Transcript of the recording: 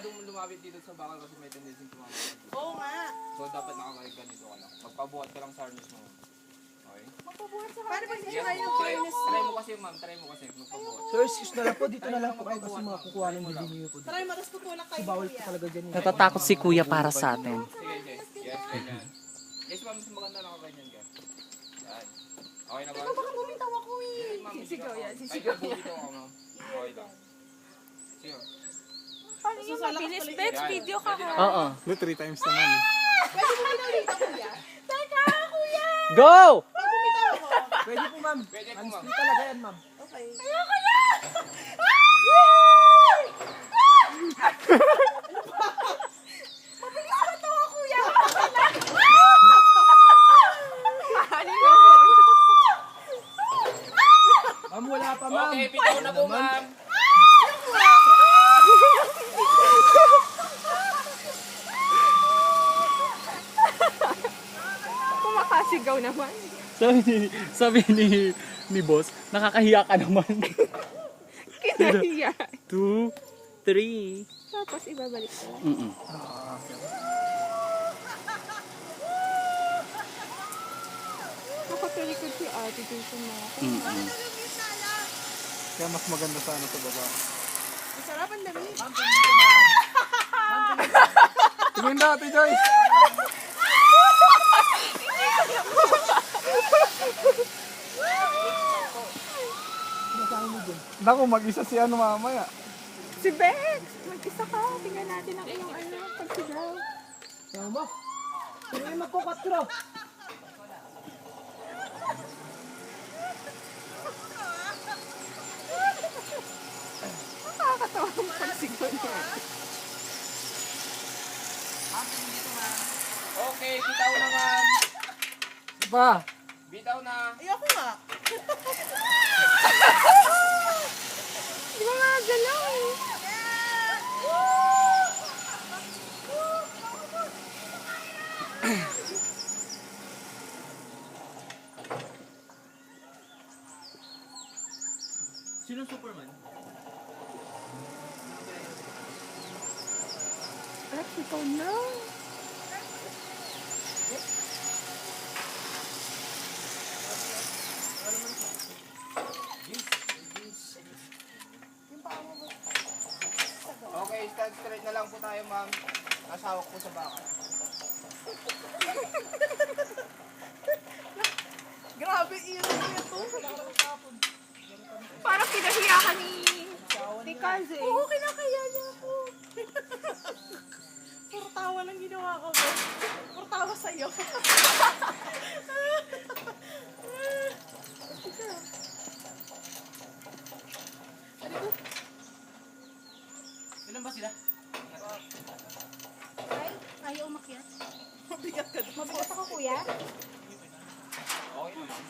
masyadong lumapit dito sa bakal kasi may tendency tumama. Oo nga. So dapat nakakahig ganito ka lang. Magpabuhat ka lang sa harness mo. Okay? Magpabuhat sa harness. Paano pag Yes, sisira yung try, harness? try mo kasi ma'am, try mo kasi magpabuhat. Sir, sis na lang po. Dito na lang po kayo kasi mga kukuha ng video po. Try mo, tapos tutulak kayo. Bawal po talaga dyan. Natatakot si kuya para sa atin. Sige, sige. Yes, ganyan. Yes ma'am, mas maganda nakaganyan ka. Yan. Okay na ba? Baka bumitaw ako eh. Ma'am, Sisigaw yan, Ay, sisigaw yan. nabulito ka ma'am. Okay lang. Sige. Paano yung mabilis? Bets, video ka ha. Oo. No, 3 times naman. Pwede bumitaw dito, kuya. Teka, kuya. Go! Pag bumitaw ako. Pwede po, ma'am. Pwede po, Hands ma'am. free talaga yan, ma'am. Okay. Ayoko na! Mabilis ba ito, kuya? Ma'am, wala pa, ma'am. Okay, bitaw na po ma'am. Kumakasigaw naman. Sabi ni boss, nakakahiya ka naman. Kinahiya. 2, 3. Tapos ibabalik ko lang. Nakatalikod si ate dun sa mga. Kaya mas maganda sana sa baba. Masarap ang dami. Tingin na, Ate Joyce! Naku, mag-isa si ano mamaya. Si Bex! Mag-isa ka. Tingnan natin ang iyong pagsigaw. Tama mo. Sino yung magkukatro? Nakakatawa ang pagsigaw niya. Okay, bitaw na ma'am. Pa. Bitaw na. Ayoko nga. Di ba nga galaw eh? Sino Superman? Alex, ikaw na. Okay, stand straight na lang po tayo ma'am. Nasawak po sa bakal. Grabe, iyon na ito. Parang pinahiya ka ni Kaze. Oo, kinakaya niya ako. Puro tawa lang ginawa ko. Puro tawa sa'yo. Ilan ba sila? Ay, ayaw umakyat. Mabigat ka. Mabigat ako, kuya. Okay naman.